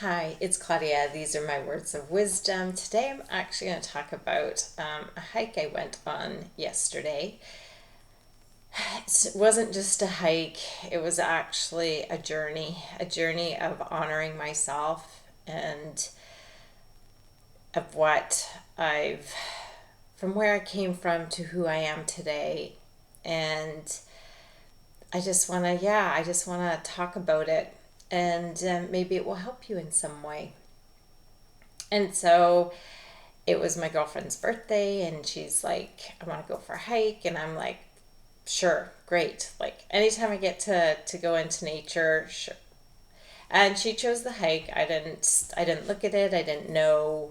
Hi, it's Claudia. These are my words of wisdom. Today I'm actually going to talk about a hike I went on yesterday. It wasn't just a hike, it was actually a journey of honoring myself and of from where I came from to who I am today. And I just want to talk about it and maybe it will help you in some way. And so it was my girlfriend's birthday, and she's like, I want to go for a hike. And I'm like, sure, great. Like, anytime I get to go into nature, sure. And she chose the hike. I didn't look at it. I didn't know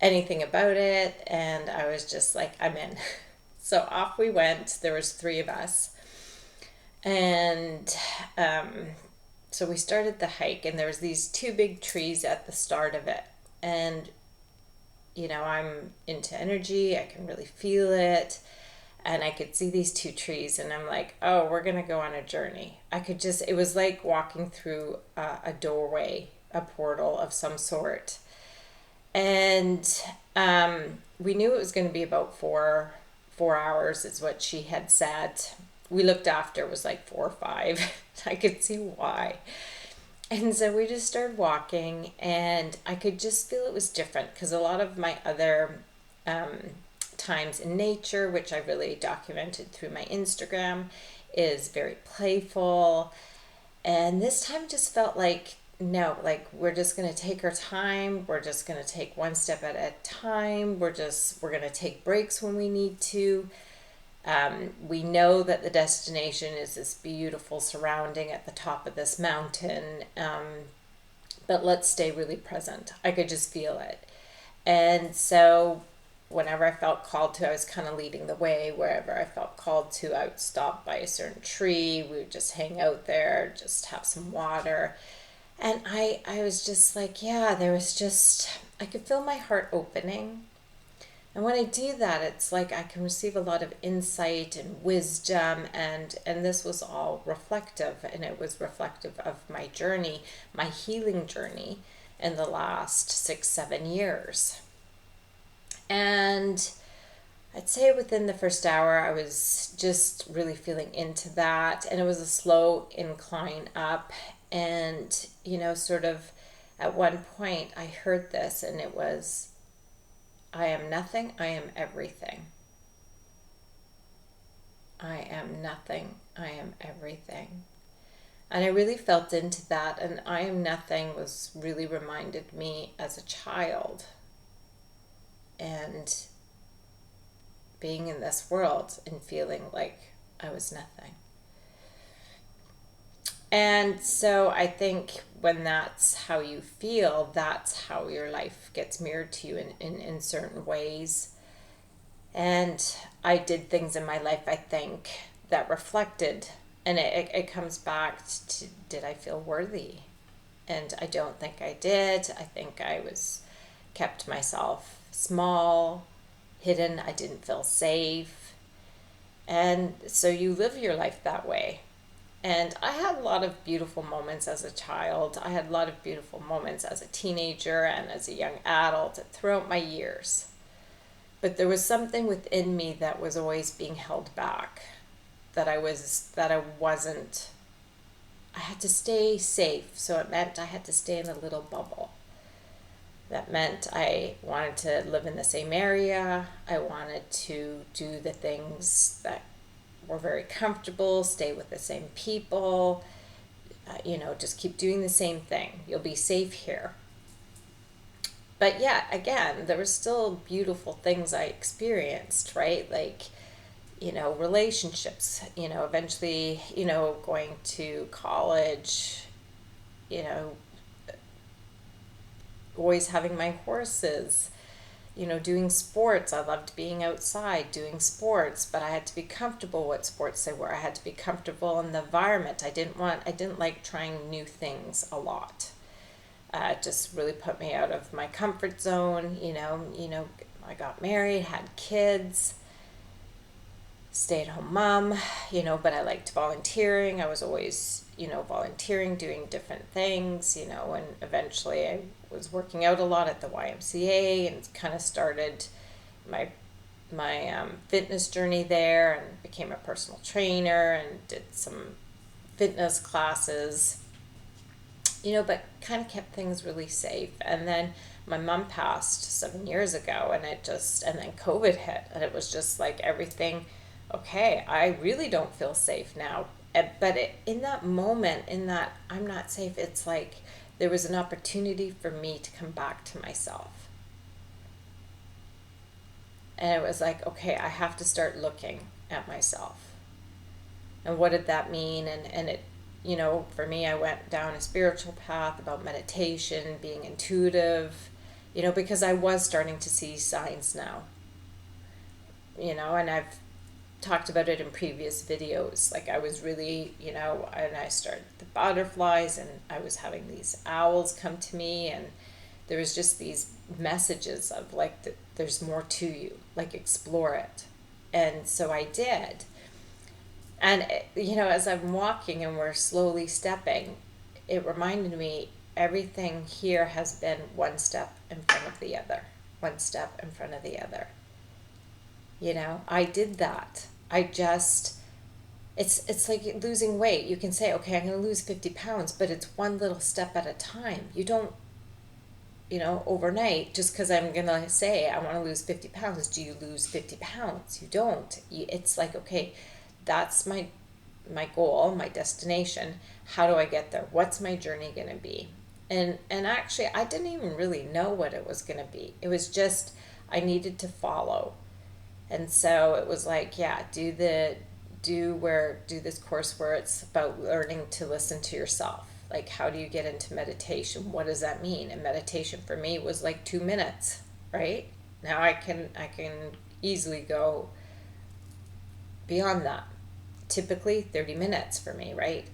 anything about it. And I was just like, I'm in. So off we went. There was three of us. And um, so we started the hike, and there was these two big trees at the start of it. And I'm into energy. I can really feel it. And I could see these two trees, and I'm like, oh, we're going to go on a journey. It was like walking through a doorway, a portal of some sort. And we knew it was going to be about 4 hours, is what she had said. We looked after, it was like 4 or 5. I could see why. And so we just started walking, and I could just feel it was different because a lot of my other um, times in nature, which I really documented through my Instagram, is very playful. And this time just felt like, no, like we're just going to take our time. We're just going to take one step at a time. We're going to take breaks when we need to. We know that the destination is this beautiful surrounding at the top of this mountain, but let's stay really present. I could just feel it. And so, whenever I felt called to, I was kind of leading the way. Wherever I felt called to, I would stop by a certain tree. We would just hang out there, just have some water. And I was just like, yeah, I could feel my heart opening. And when I do that, it's like I can receive a lot of insight and wisdom, and this was all reflective, and it was reflective of my journey, my healing journey in the last 6, 7 years. And I'd say within the first hour, I was just really feeling into that, and it was a slow incline up. And sort of at one point, I heard this, and it was, I am nothing, I am everything. I am nothing, I am everything. And I really felt into that, and I am nothing was really reminded me as a child and being in this world and feeling like I was nothing. And so I think when that's how you feel, that's how your life gets mirrored to you in certain ways. And I did things in my life, I think, that reflected, and it comes back to, did I feel worthy? And I don't think I did. I think I was kept myself small, hidden. I didn't feel safe. And so you live your life that way. And I had a lot of beautiful moments as a child. I had a lot of beautiful moments as a teenager and as a young adult throughout my years. But there was something within me that was always being held back. That I wasn't I had to stay safe, so it meant I had to stay in a little bubble. That meant I wanted to live in the same area. I wanted to do the things that were very comfortable, stay with the same people, just keep doing the same thing. You'll be safe here. But yeah, again, there were still beautiful things I experienced, right? Like, relationships, eventually, going to college, you know, always having my horses, doing sports. I loved being outside doing sports, but I had to be comfortable what sports they were. I had to be comfortable in the environment. I didn't like trying new things a lot. It just really put me out of my comfort zone. I got married, had kids. stay-at-home mom, but I liked volunteering. I was always, volunteering, doing different things, and eventually I was working out a lot at the YMCA and kind of started my fitness journey there and became a personal trainer and did some fitness classes, but kind of kept things really safe. And then my mom passed 7 years ago, and then COVID hit, and it was just like everything, okay, I really don't feel safe now. But in that moment, in that I'm not safe, it's like there was an opportunity for me to come back to myself. And it was like, okay, I have to start looking at myself. And what did that mean? And it, for me, I went down a spiritual path about meditation, being intuitive, because I was starting to see signs now, and I've talked about it in previous videos. Like I was really, and I started the butterflies, and I was having these owls come to me, and there was just these messages of like, there's more to you, like explore it. And so I did. And, as I'm walking and we're slowly stepping, it reminded me everything here has been one step in front of the other, one step in front of the other. I did that. It's like losing weight. You can say, okay, I'm going to lose 50 pounds, but it's one little step at a time. You don't, overnight, just because I'm going to say I want to lose 50 pounds, do you lose 50 pounds? You don't. It's like, okay, that's my goal, my destination. How do I get there? What's my journey going to be? And actually, I didn't even really know what it was going to be. It was just I needed to follow. And so it was like, yeah, do this course where it's about learning to listen to yourself. Like, how do you get into meditation? What does that mean? And meditation for me was like 2 minutes, right? Now I can easily go beyond that. Typically 30 minutes for me, right?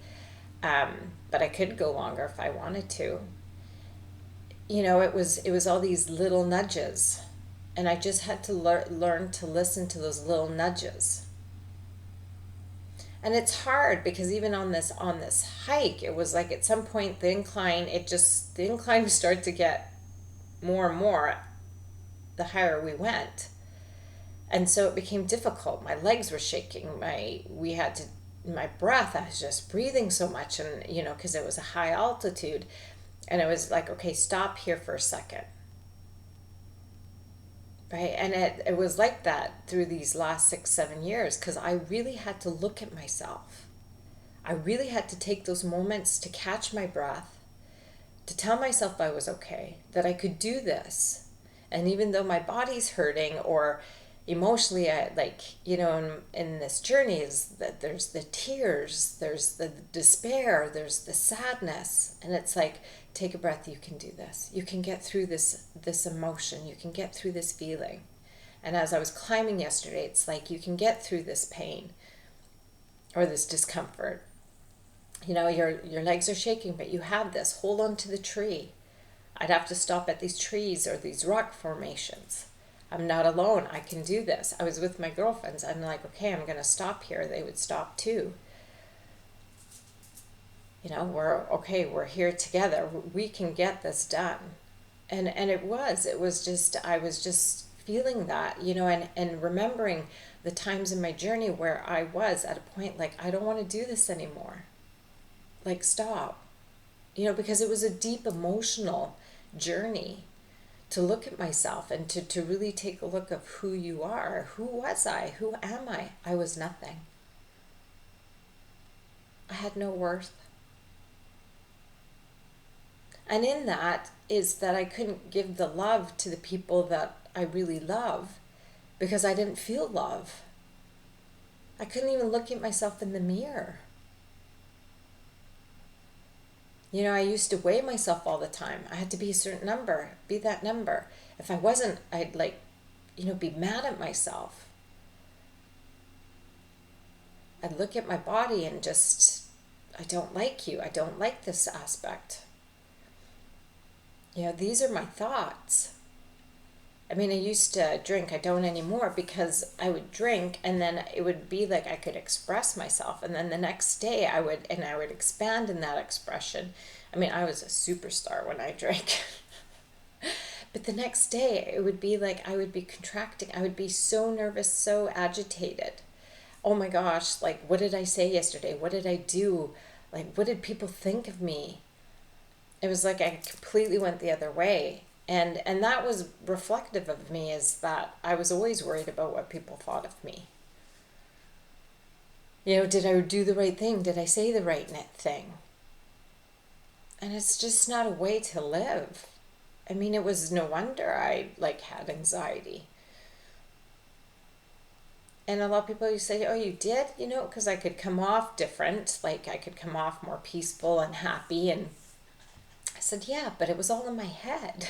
But I could go longer if I wanted to. It was all these little nudges, and I just had to learn to listen to those little nudges. And it's hard because even on this hike, it was like at some point the incline would start to get more and more the higher we went. And so it became difficult. My legs were shaking. My breath, I was just breathing so much, and because it was a high altitude, and it was like, okay, stop here for a second. Right? And it was like that through these last 6-7 years, because I really had to look at myself. I really had to take those moments to catch my breath, to tell myself I was okay, that I could do this. And even though my body's hurting, or emotionally, I in this journey, is that there's the tears, there's the despair, there's the sadness, and it's like, take a breath, you can do this. You can get through this emotion, you can get through this feeling. And as I was climbing yesterday, it's like, you can get through this pain or this discomfort. Your legs are shaking, but you have this. Hold on to the tree. I'd have to stop at these trees or these rock formations. I'm not alone. I can do this. I was with my girlfriends. I'm like, okay, I'm going to stop here. They would stop too. We're here together. We can get this done. And it was just, I was just feeling that, and remembering the times in my journey where I was at a point like, I don't want to do this anymore. Like, stop. Because it was a deep emotional journey to look at myself and to really take a look of who you are. Who was I? Who am I? I was nothing. I had no worth. And in that is that I couldn't give the love to the people that I really love because I didn't feel love. I couldn't even look at myself in the mirror. I used to weigh myself all the time. I had to be a certain number, be that number. If I wasn't, I'd be mad at myself. I'd look at my body and just, I don't like you. I don't like this aspect. These are my thoughts. I mean, I used to drink. I don't anymore because I would drink and then it would be like I could express myself. And then the next day I would expand in that expression. I mean, I was a superstar when I drank. But the next day it would be like I would be contracting. I would be so nervous, so agitated. Oh my gosh, like what did I say yesterday? What did I do? Like what did people think of me? It was like I completely went the other way. And that was reflective of me, is that I was always worried about what people thought of me. You know, did I do the right thing? Did I say the right thing? And it's just not a way to live. I mean, it was no wonder I like had anxiety. And a lot of people, you say, oh, you did, you know, because I could come off different, like I could come off more peaceful and happy. And I said, yeah, but it was all in my head.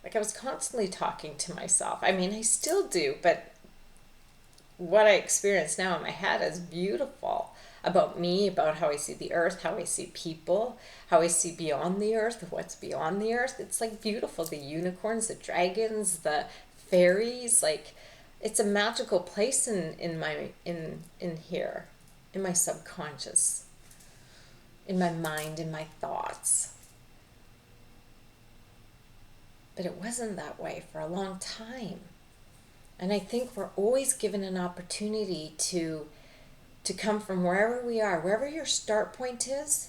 Like I was constantly talking to myself. I mean, I still do, but what I experience now in my head is beautiful, about me, about how I see the earth, how I see people, how I see beyond the earth, what's beyond the earth. It's like beautiful. The unicorns, the dragons, the fairies, like it's a magical place in here, in my subconscious, in my mind, in my thoughts. But it wasn't that way for a long time. And I think we're always given an opportunity to come from wherever we are, wherever your start point is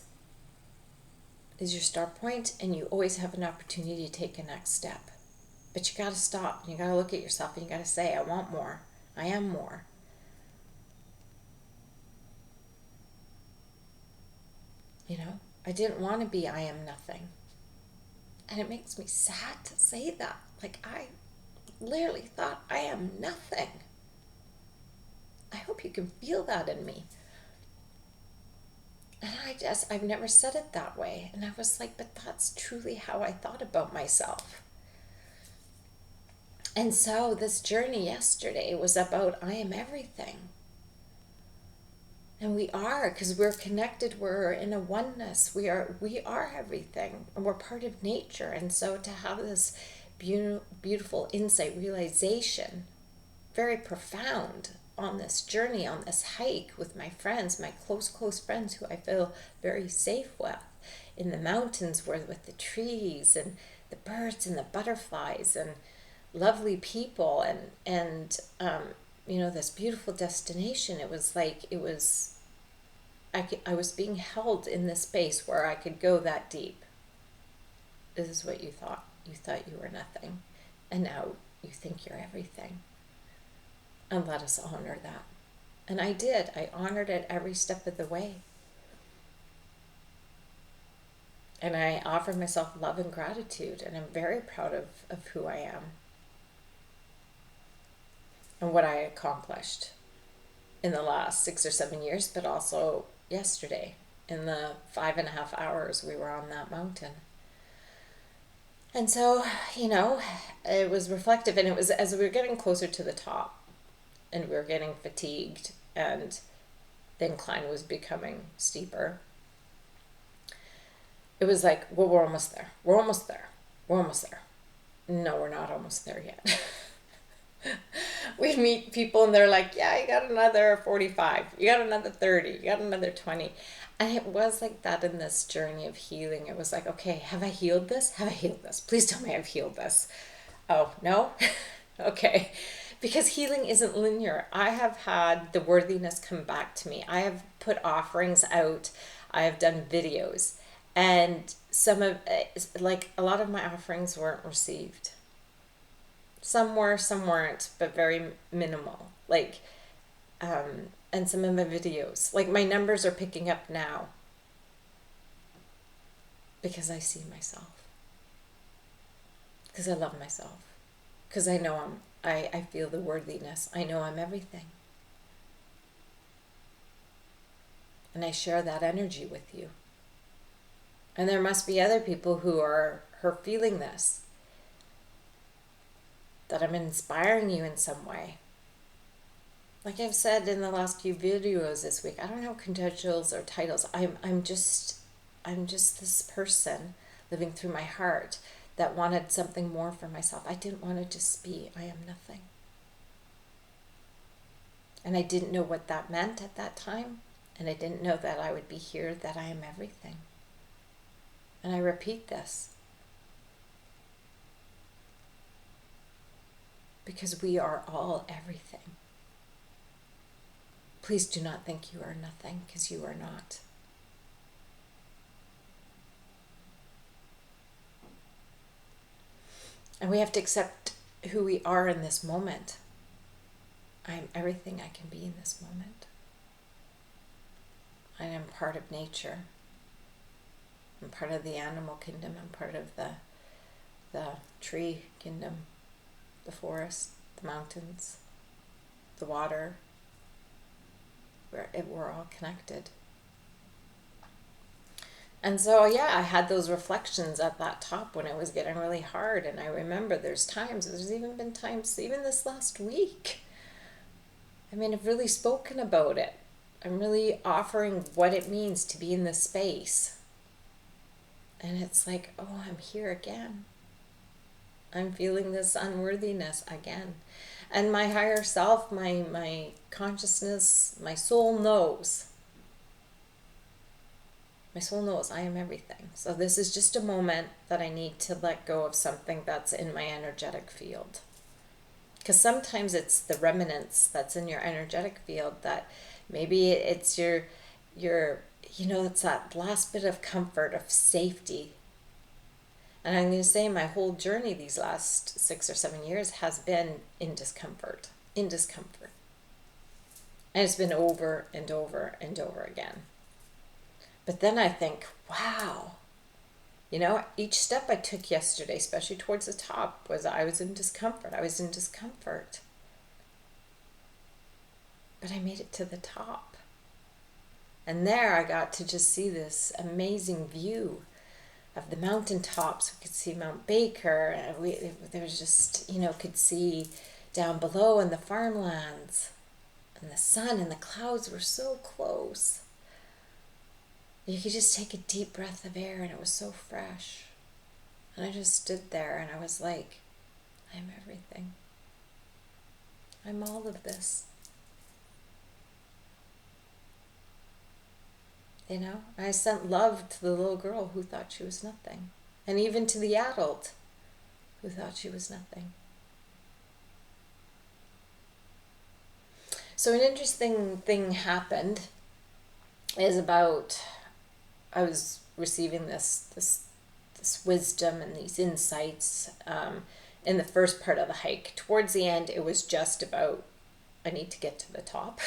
your start point, and you always have an opportunity to take a next step. But you got to stop. You got to look at yourself and you got to say, I want more. I am more. You know, I didn't want to be I am nothing. And it makes me sad to say that. Like, I literally thought I am nothing. I hope you can feel that in me. And I've never said it that way. And I was like, but that's truly how I thought about myself. And so this journey yesterday was about I am everything. And we are, because we're connected, we're in a oneness. We are everything. And we're part of nature. And so to have this beautiful insight, realization, very profound, on this journey, on this hike with my friends, my close friends who I feel very safe with, in the mountains where with the trees and the birds and the butterflies and lovely people and you know, this beautiful destination. It was like I was being held in this space where I could go that deep. This is what you thought. You thought you were nothing, and now you think you're everything. And let us honor that. And I did. I honored it every step of the way. And I offered myself love and gratitude. And I'm very proud of who I am and what I accomplished in the last 6 or 7 years, but also yesterday in the 5.5 hours we were on that mountain. And so, you know, it was reflective, and it was as we were getting closer to the top and we were getting fatigued and the incline was becoming steeper. It was like, well, we're almost there. We're almost there. We're almost there. No, we're not almost there yet. We meet people and they're like, yeah, you got another 45. You got another 30. You got another 20. And it was like that in this journey of healing. It was like, okay, have I healed this? Have I healed this? Please tell me I've healed this. Oh, no? Okay. Because healing isn't linear. I have had the worthiness come back to me. I have put offerings out. I have done videos. And like a lot of my offerings weren't received. Some were, some weren't, but very minimal. Like, and some of my videos, like my numbers are picking up now because I see myself, because I love myself, because I know I feel the worthiness. I know I'm everything. And I share that energy with you. And there must be other people who are feeling this, that I'm inspiring you in some way. Like I've said in the last few videos this week, I don't know credentials or titles. I'm just this person living through my heart that wanted something more for myself. I didn't want to just be, I am nothing. And I didn't know what that meant at that time. And I didn't know that I would be here, that I am everything. And I repeat this because we are all everything. Please do not think you are nothing, because you are not. And we have to accept who we are in this moment. I am everything I can be in this moment. I am part of nature. I'm part of the animal kingdom. I'm part of the tree kingdom, the forest, the mountains, the water. We're all connected. And so, yeah, I had those reflections at that top when it was getting really hard. And I remember there's even been times, even this last week. I mean, I've really spoken about it. I'm really offering what it means to be in this space. And it's like, oh, I'm here again. I'm feeling this unworthiness again. And my higher self, my consciousness, my soul knows. My soul knows I am everything. So this is just a moment that I need to let go of something that's in my energetic field. Because sometimes it's the remnants that's in your energetic field that maybe it's your it's that last bit of comfort, of safety. And I'm going to say my whole journey these last 6 or 7 years has been in discomfort. And it's been over and over and over again. But then I think, wow, each step I took yesterday, especially towards the top, I was in discomfort. But I made it to the top. And there I got to just see this amazing view of the mountaintops. We could see Mount Baker. There was just, could see down below in the farmlands. And the sun and the clouds were so close. You could just take a deep breath of air and it was so fresh. And I just stood there and I was like, I'm everything. I'm all of this. I sent love to the little girl who thought she was nothing. And even to the adult who thought she was nothing. So an interesting thing happened is I was receiving this wisdom and these insights in the first part of the hike. Towards the end, it was just about, I need to get to the top.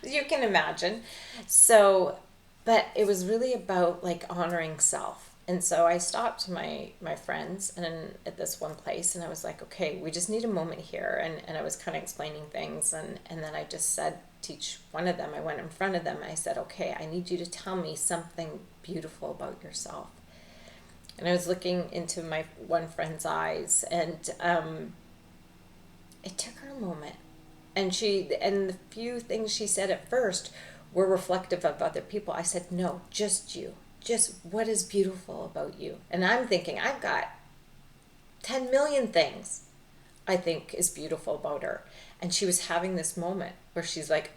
You can imagine. So, but it was really about like honoring self. And so I stopped my friends at this one place and I was like, okay, we just need a moment here. And I was kind of explaining things. And then I just said to each one of them, I went in front of them and I said, okay, I need you to tell me something beautiful about yourself. And I was looking into my one friend's eyes and it took her a moment. And the few things she said at first were reflective of other people. I said, no, just you. Just what is beautiful about you? And I'm thinking, I've got 10 million things I think is beautiful about her. And she was having this moment where she's like,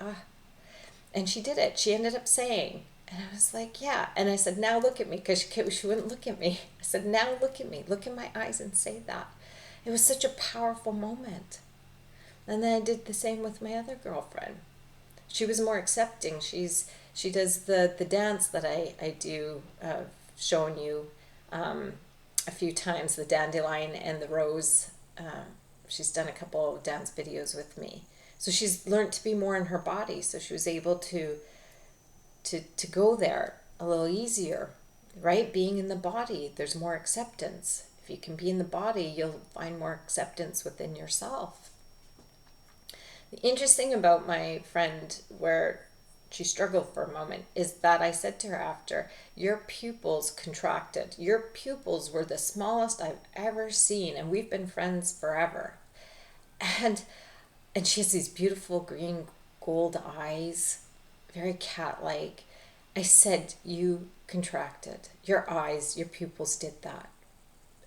and she did it. She ended up saying, and I was like, yeah. And I said, now look at me, because she wouldn't look at me. I said, now look at me. Look in my eyes and say that. It was such a powerful moment. And then I did the same with my other girlfriend. She was more accepting. She does the dance that I do, shown you a few times, the dandelion and the rose. She's done a couple of dance videos with me. So she's learned to be more in her body. So she was able to go there a little easier, right? Being in the body, there's more acceptance. If you can be in the body, you'll find more acceptance within yourself. The interesting about my friend, where she struggled for a moment, is that I said to her after, your pupils contracted. Your pupils were the smallest I've ever seen, and we've been friends forever. And she has these beautiful green gold eyes, very cat-like. I said, you contracted. Your eyes, your pupils did that.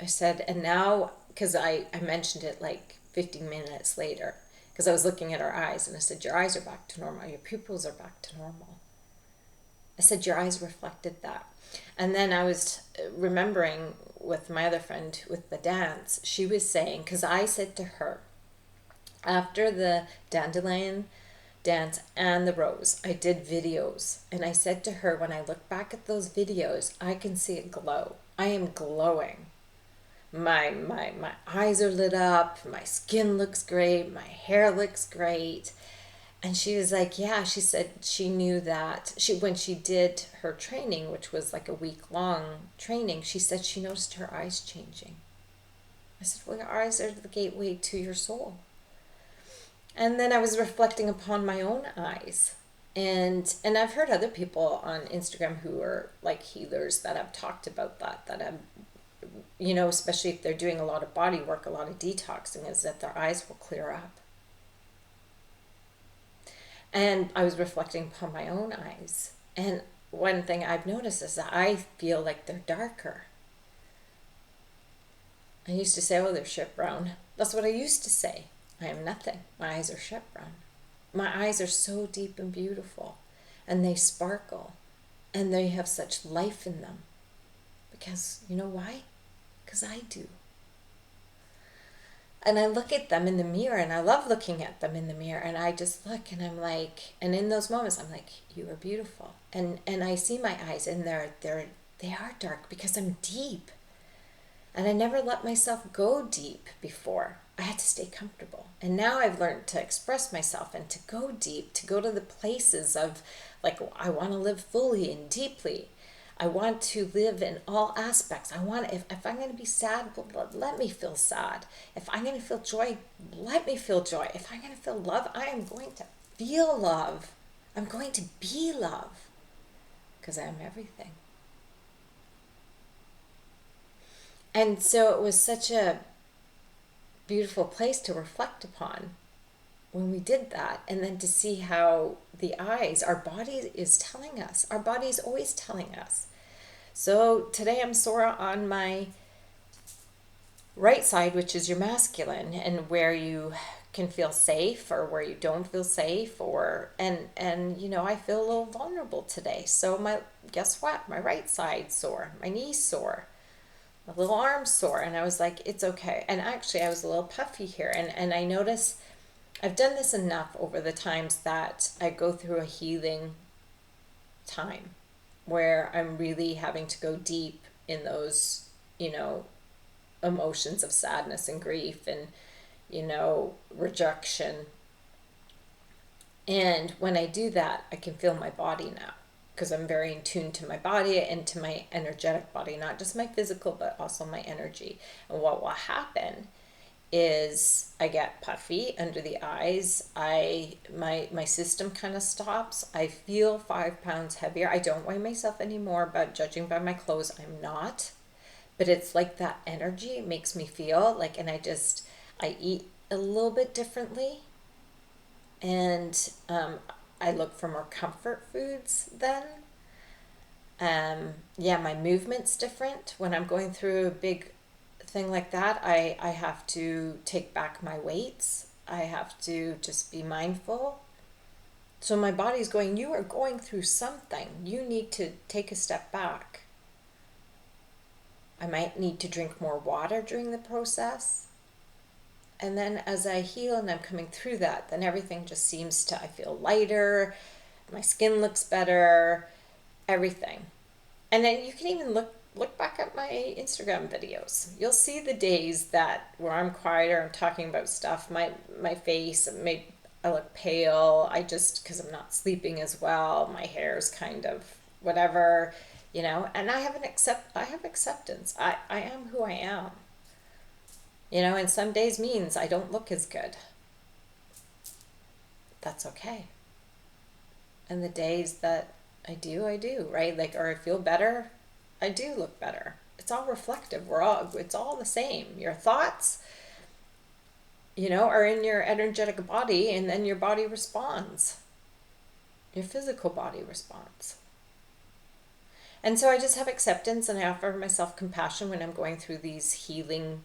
I said, and now, because I mentioned it like 15 minutes later, because I was looking at her eyes, and I said, your eyes are back to normal. Your pupils are back to normal. I said, your eyes reflected that. And then I was remembering with my other friend with the dance, she was saying, because I said to her, after the dandelion dance and the rose, I did videos. And I said to her, when I look back at those videos, I can see a glow. I am glowing. My eyes are lit up, my skin looks great, my hair looks great. And she was like, yeah, she said she knew that when she did her training, which was like a week long training, she said she noticed her eyes changing. I said, well, your eyes are the gateway to your soul. And then I was reflecting upon my own eyes. And I've heard other people on Instagram who are like healers that have talked about that have, especially if they're doing a lot of body work, a lot of detoxing, is that their eyes will clear up. And I was reflecting upon my own eyes. And one thing I've noticed is that I feel like they're darker. I used to say, oh, they're shit brown. That's what I used to say. I am nothing. My eyes are shit brown. My eyes are so deep and beautiful. And they sparkle. And they have such life in them. Because, you know why? Because I do. And I look at them in the mirror, and I love looking at them in the mirror, and I just look, and I'm like, and in those moments I'm like, you are beautiful. And I see my eyes, and they are dark because I'm deep. And I never let myself go deep before. I had to stay comfortable. And now I've learned to express myself and to go deep, to go to the places of like, I want to live fully and deeply. I want to live in all aspects. I want, if I'm going to be sad, let me feel sad. If I'm going to feel joy, let me feel joy. If I'm going to feel love, I am going to feel love. I'm going to be love because I am everything. And so it was such a beautiful place to reflect upon when we did that, and then to see how the eyes, our body is telling us. Our body is always telling us. So today I'm sore on my right side, which is your masculine, and where you can feel safe or where you don't feel safe, or and I feel a little vulnerable today. So guess what? My right side sore, my knees sore, my little arm sore, and I was like, it's okay. And actually I was a little puffy here, and I notice I've done this enough over the times that I go through a healing time where I'm really having to go deep in those, emotions of sadness and grief and, rejection. And when I do that, I can feel my body now because I'm very in tune to my body and to my energetic body, not just my physical, but also my energy. And what will happen is I get puffy under the eyes. My system kind of stops. I feel 5 pounds heavier. I don't weigh myself anymore, but judging by my clothes, I'm not. But it's like that energy makes me feel like, and I eat a little bit differently, and I look for more comfort foods then. Yeah, my movement's different. When I'm going through a big thing like that, I have to take back my weights. I have to just be mindful. So my body's going, you are going through something. You need to take a step back. I might need to drink more water during the process. And then as I heal and I'm coming through that, then everything just seems to, I feel lighter, my skin looks better, everything. And then you can even look back at my Instagram videos. You'll see the days where I'm quieter, I'm talking about stuff, my face, I look pale, because I'm not sleeping as well, my hair's kind of whatever, and I have acceptance. I am who I am. And some days means I don't look as good. That's okay. And the days that I do, right? Like, or I feel better, I do look better. It's all reflective. It's all the same. Your thoughts, are in your energetic body, and then your body responds. Your physical body responds. And so I just have acceptance, and I offer myself compassion when I'm going through these healing,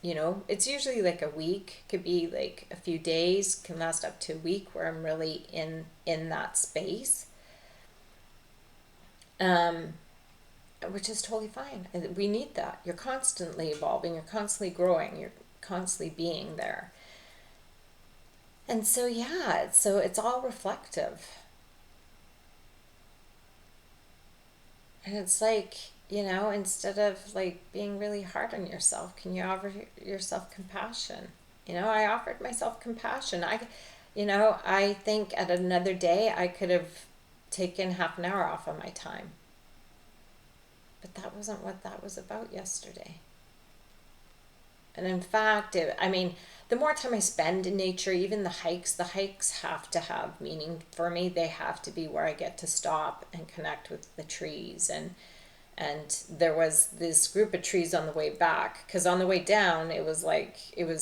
it's usually like a week, could be like a few days, can last up to a week where I'm really in that space. Which is totally fine. We need that. You're constantly evolving, you're constantly growing, you're constantly being there. And so, yeah, so it's all reflective. And it's like, instead of like being really hard on yourself, can you offer yourself compassion? I offered myself compassion. I think at another day I could have taken half an hour off of my time. But that wasn't what that was about yesterday. And in fact, the more time I spend in nature, even the hikes have to have meaning for me. They have to be where I get to stop and connect with the trees. And there was this group of trees on the way back, because on the way down it was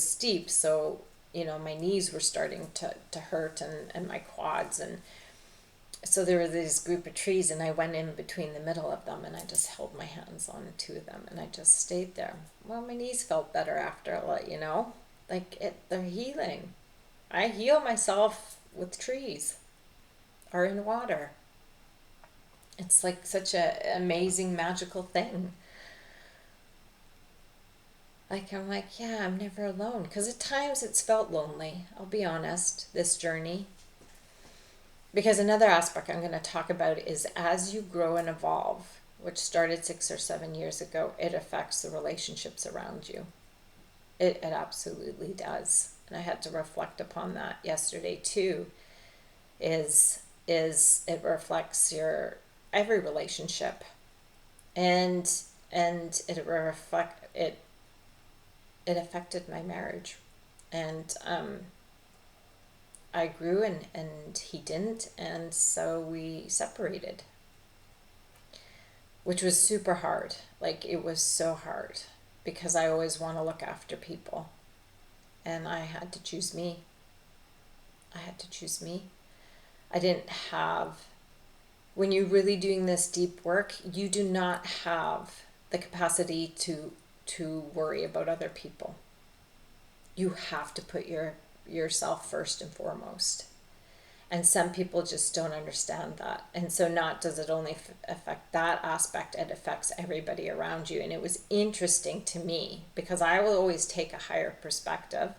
steep, so my knees were starting to hurt, and my quads, and so there was this group of trees, and I went in between the middle of them, and I just held my hands on two of them, and I just stayed there. Well, my knees felt better after a lot, they're healing. I heal myself with trees or in water. It's like such an amazing, magical thing. Like, I'm like, yeah, I'm never alone. Because at times it's felt lonely, I'll be honest, this journey. Because another aspect I'm going to talk about is as you grow and evolve, which started 6 or 7 years ago, it affects the relationships around you. It absolutely does. And I had to reflect upon that yesterday too. Is it reflects your every relationship, and it affected my marriage, and I grew, and he didn't, and so we separated, which was super hard. Like, it was so hard because I always want to look after people, and I had to choose me. I didn't have, when you're really doing this deep work, you do not have the capacity to worry about other people. You have to put yourself first and foremost. And some people just don't understand that. And so not does it only affect that aspect, it affects everybody around you. And it was interesting to me because I will always take a higher perspective,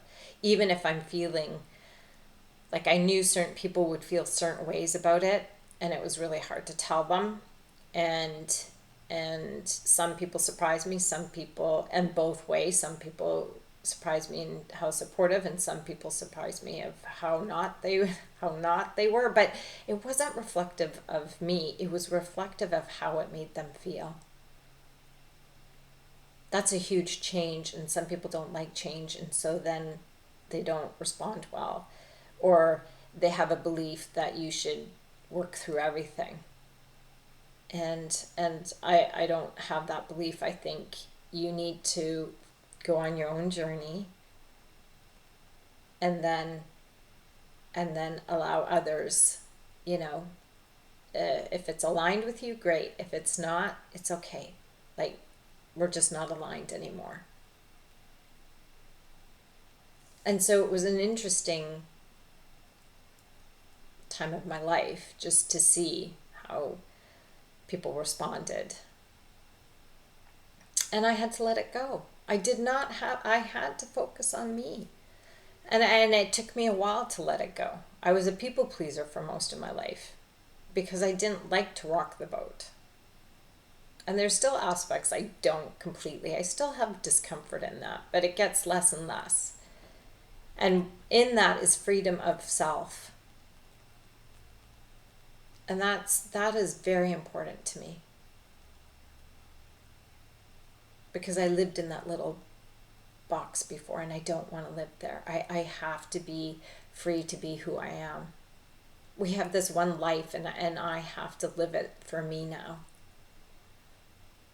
even if I'm feeling like I knew certain people would feel certain ways about it, and it was really hard to tell them. And some people surprised me, some people, and both ways. Some people surprised me in how supportive, and some people surprised me of how not they were. But it wasn't reflective of me, it was reflective of how it made them feel. That's a huge change, and some people don't like change, and so then they don't respond well, or they have a belief that you should work through everything. And I don't have that belief. I think you need to go on your own journey, and then allow others, if it's aligned with you, great. If it's not, it's okay. Like, we're just not aligned anymore. And so it was an interesting time of my life just to see how people responded. And I had to let it go. I had to focus on me. And it took me a while to let it go. I was a people pleaser for most of my life because I didn't like to rock the boat. And there's still aspects I don't completely. I still have discomfort in that, but it gets less and less. And in that is freedom of self. And that is very important to me. Because I lived in that little box before, and I don't want to live there. I have to be free to be who I am. We have this one life, and I have to live it for me now.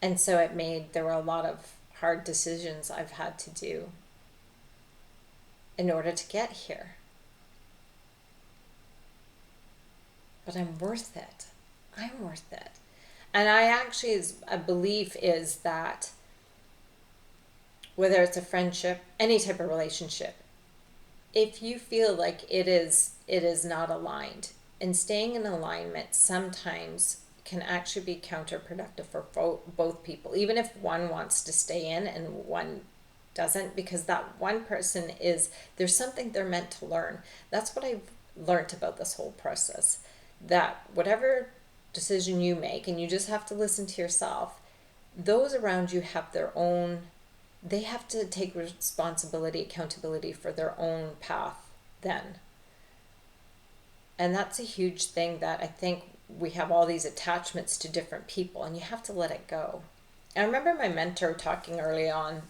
And so there were a lot of hard decisions I've had to do in order to get here. But I'm worth it. I'm worth it. And I actually, a belief is that whether it's a friendship, any type of relationship, if you feel like it is not aligned, and staying in alignment sometimes can actually be counterproductive for both people, even if one wants to stay in and one doesn't, because that one person is, there's something they're meant to learn. That's what I've learned about this whole process, that whatever decision you make, and you just have to listen to yourself, those around you have their own, they have to take responsibility, accountability for their own path then. And that's a huge thing, that I think we have all these attachments to different people and you have to let it go. I remember my mentor talking early on,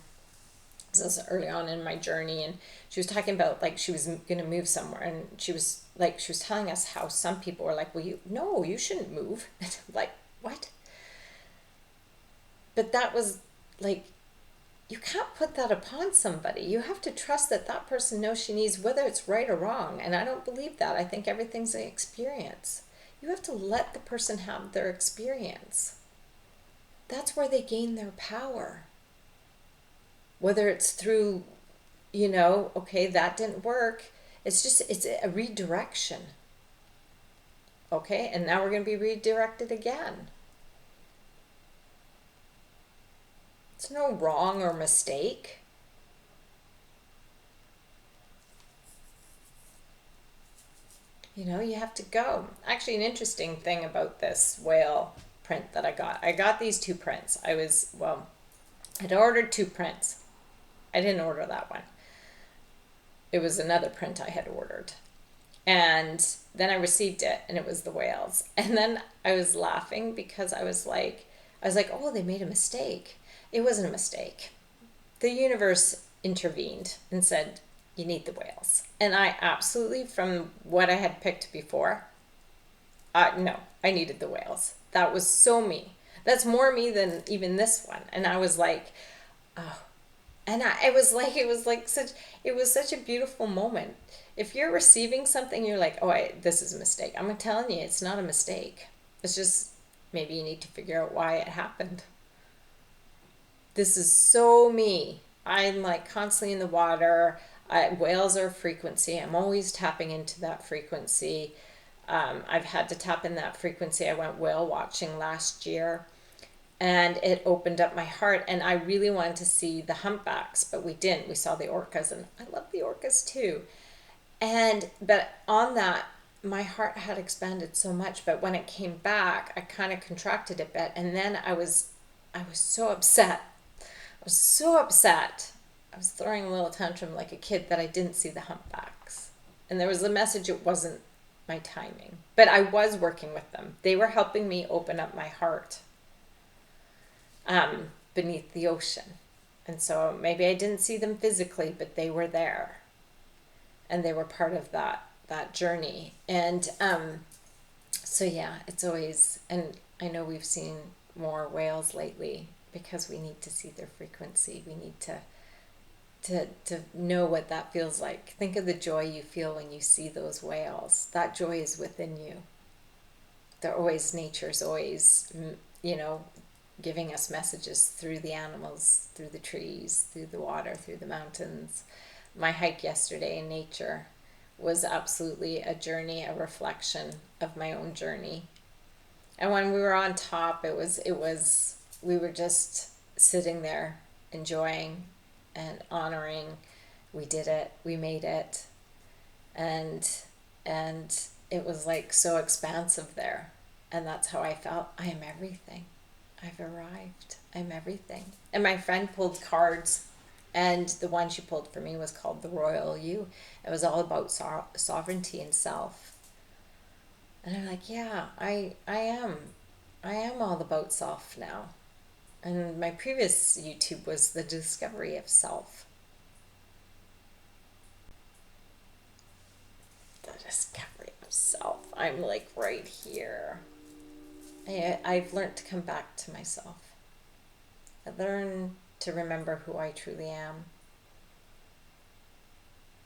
this is early on in my journey, and she was talking about, like, she was going to move somewhere, and she was telling us how some people were like, well, you shouldn't move. Like, what? But that was like, you can't put that upon somebody. You have to trust that that person knows she needs, whether it's right or wrong. And I don't believe that. I think everything's an experience. You have to let the person have their experience. That's where they gain their power. Whether it's through, okay, that didn't work. It's a redirection. Okay, and now we're going to be redirected again. It's no wrong or mistake. You have to go. Actually, an interesting thing about this whale print that I got these two prints. I'd ordered two prints. I didn't order that one. It was another print I had ordered. And then I received it, and it was the whales. And then I was laughing because I was like, oh, they made a mistake. It wasn't a mistake. The universe intervened and said, you need the whales. And I absolutely, from what I had picked before, no, I needed the whales. That was so me. That's more me than even this one. And I was like, oh. And it was such a beautiful moment. If you're receiving something, you're like, oh, this is a mistake. I'm telling you, it's not a mistake. It's just, maybe you need to figure out why it happened. This is so me. I'm like constantly in the water. Whales are a frequency. I'm always tapping into that frequency. I've had to tap in that frequency. I went whale watching last year, and it opened up my heart. And I really wanted to see the humpbacks, but we didn't. We saw the orcas, and I love the orcas too. But on that, my heart had expanded so much. But when it came back, I kind of contracted a bit, and then I was so upset. I was so upset. I was throwing a little tantrum like a kid that I didn't see the humpbacks. And there was a message, it wasn't my timing. But I was working with them. They were helping me open up my heart beneath the ocean. And so maybe I didn't see them physically, but they were there. And they were part of that journey. And so yeah, it's always, and I know we've seen more whales lately because we need to see their frequency. We need to know what that feels like. Think of the joy you feel when you see those whales. That joy is within you. They're always, nature's always, giving us messages through the animals, through the trees, through the water, through the mountains. My hike yesterday in nature was absolutely a journey, a reflection of my own journey. And when we were on top, we were just sitting there enjoying and honoring. We did it, we made it, and it was like so expansive there. And that's how I felt. I am everything. I've arrived. I'm everything. And my friend pulled cards, and the one she pulled for me was called the Royal You. It was all about sovereignty and self. And I'm like, yeah, I am all about self now. And my previous YouTube was the discovery of self. The discovery of self. I'm like right here. I've learned to come back to myself. I learned to remember who I truly am.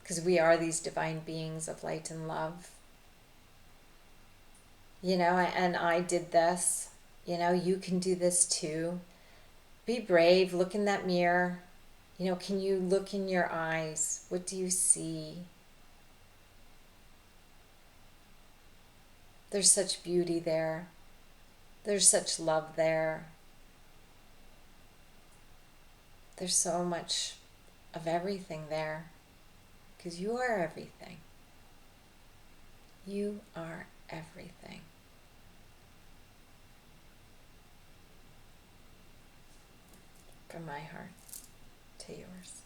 Because we are these divine beings of light and love. And I did this. You know, you can do this too. Be brave. Look in that mirror. You know, can you look in your eyes? What do you see? There's such beauty there. There's such love there. There's so much of everything there. Because you are everything. You are everything. From my heart to yours.